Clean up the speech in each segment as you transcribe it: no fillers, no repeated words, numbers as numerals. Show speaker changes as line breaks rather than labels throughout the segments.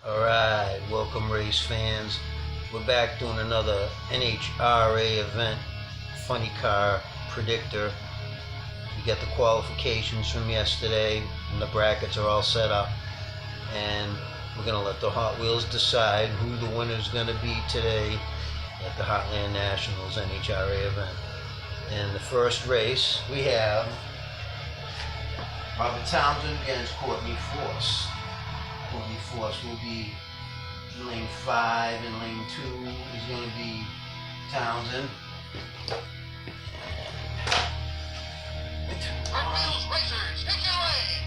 Alright, welcome race fans. We're back doing another NHRA event, funny car predictor. We got the qualifications from yesterday and the brackets are all set up, and we're going to let the Hot Wheels decide who the winner is going to be today at the Heartland Nationals NHRA event. In the first race we have Robert Townsend against Courtney Force. Courtney Force will be in lane 5, and lane 2 is going to be Townsend.
Hot Wheels racers, take your lane.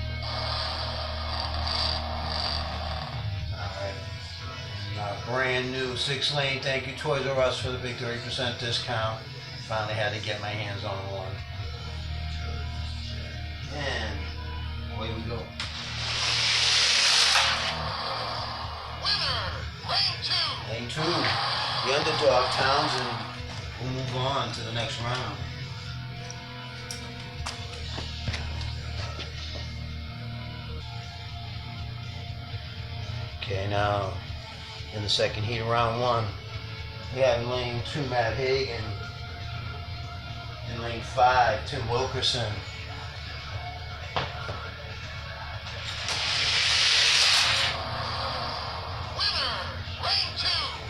Alright. Brand new 6-lane. Thank you Toys R Us for the big 30% discount. Finally had to get my hands on one. And away we go. Lane 2, the underdog Townsend will move on to the next round. Okay, now in the second heat of round 1, we have in lane 2 Matt Hagan, in lane 5 Tim Wilkerson.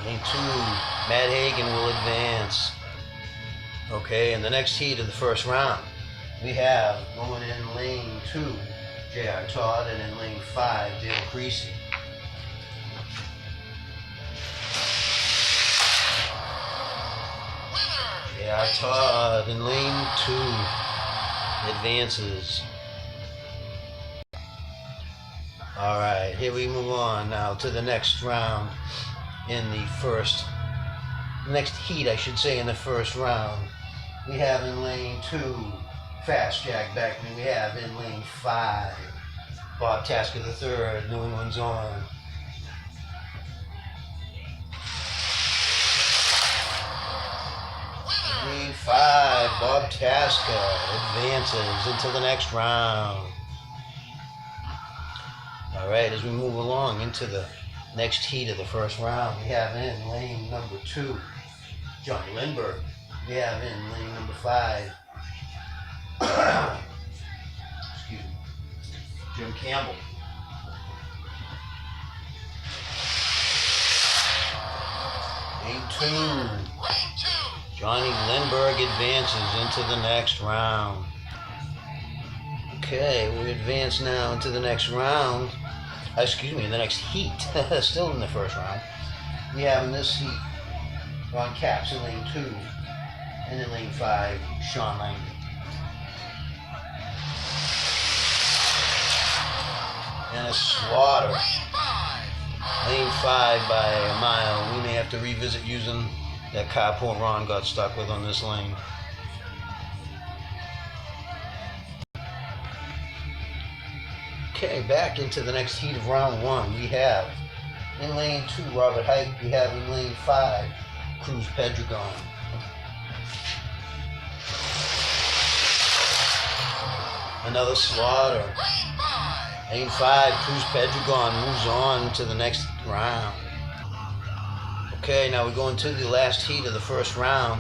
Lane 2, Matt Hagan will advance. Okay, in the next heat of the first round, we have going in lane 2, J.R. Todd, and in lane 5, Dale Creasy. J.R. Todd in lane 2 advances. Alright, here we move on now to the next round. In the next heat, I should say, in the first round, we have in lane 2 Fast Jack Beckman. We have in lane 5 Bob Tasker III, New England's Own. Lane 5 Bob Tasker advances into the next round. Alright, as we move along into the next heat of the first round, we have in lane number 2 Johnny Lindbergh. We have in lane number 5 excuse me, Jim Campbell. Lane 2, Johnny Lindbergh advances into the next round. Okay, we advance now into the next round. The next heat, still in the first round. We have in this heat Ron Capps in lane 2, and in lane 5, Sean Langdon. And a slaughter. Lane 5 by a mile. We may have to revisit using that car poor Ron got stuck with on this lane. Okay, back into the next heat of round 1. We have in lane 2 Robert Hike. We have in lane 5 Cruz Pedregon. Another slaughter. Lane 5 Cruz Pedregon moves on to the next round. Okay, now we go into the last heat of the first round.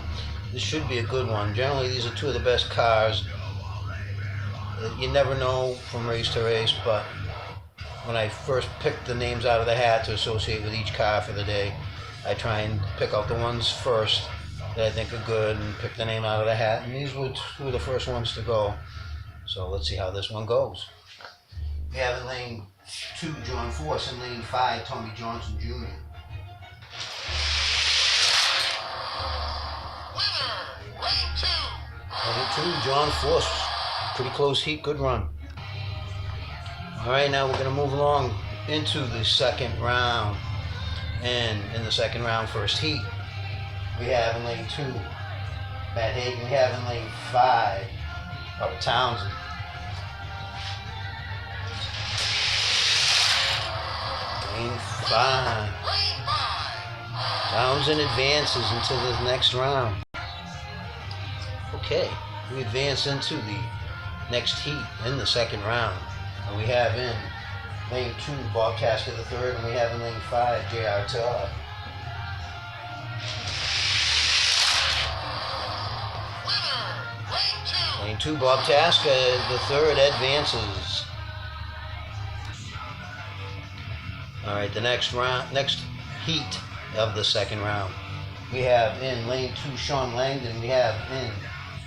This should be a good one. Generally, these are two of the best cars. You never know from race to race, but when I first pick the names out of the hat to associate with each car for the day, I try and pick out the ones first that I think are good and pick the name out of the hat, and these were two of the first ones to go. So let's see how this one goes. We have in lane 2 John Force, in lane 5 Tommy Johnson Jr. Lane 2 John Force. Pretty close heat, good run. Alright, now we're going to move along into the second round. And in the second round, first heat, we have in lane 2 Matt Hagan. We have in lane 5 Robert Townsend. Lane 5. Townsend advances into the next round. Okay, we advance into the next heat in the second round. And we have in lane 2, Bob Tasker the third, and we have in lane 5, J.R. Todd. Lane 2, Bob Tasker the third advances. All right, the next heat of the second round. We have in lane 2, Sean Langdon. We have in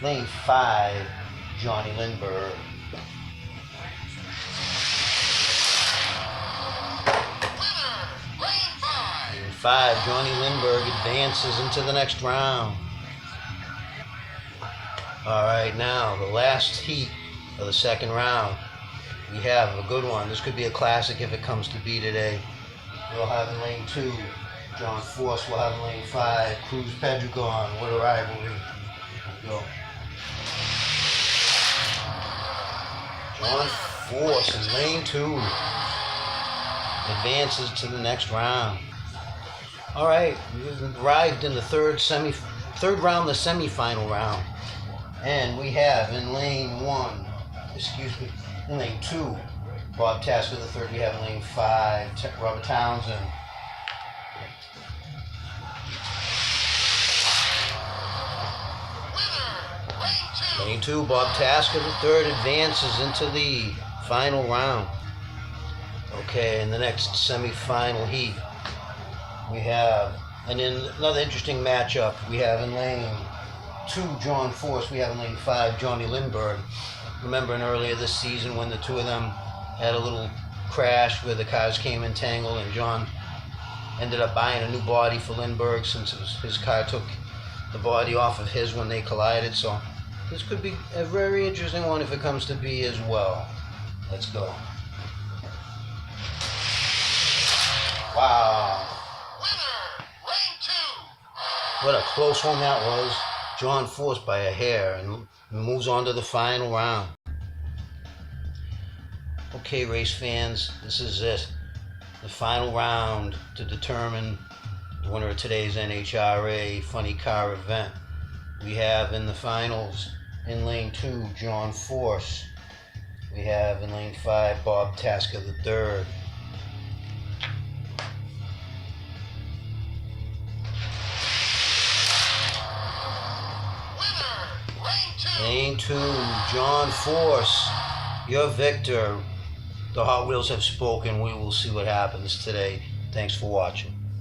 lane 5, Johnny Lindbergh. Lane 5, Johnny Lindbergh advances into the next round. All right, now the last heat of the second round. We have a good one. This could be a classic if it comes to be today. We'll have in lane 2, John Force. We'll have in lane 5, Cruz Pedregon. What a rivalry. Let's go. John Force in lane 2 advances to the next round. All right, we've arrived in the third round, the semifinal round. And we have in lane 2, Bob Tasker the third. We have in lane 5, Robert Townsend. Lane 2, Bob Tasker the third advances into the final round. Okay, in the next semifinal heat, we have, and in another interesting matchup, we have in lane 2, John Force. We have in lane 5, Johnny Lindbergh. Remembering earlier this season when the two of them had a little crash where the cars came entangled, and John ended up buying a new body for Lindbergh since his car took the body off of his when they collided. So this could be a very interesting one if it comes to be as well. Let's go. Wow. What a close one that was. John Force by a hair, and moves on to the final round. Okay, race fans, this is it. The final round to determine the winner of today's NHRA Funny Car event. We have in the finals, in lane 2, John Force. We have in lane 5, Bob Tasker the third. Lane 2, John Force, your victor. The Hot Wheels have spoken. We will see what happens today. Thanks for watching.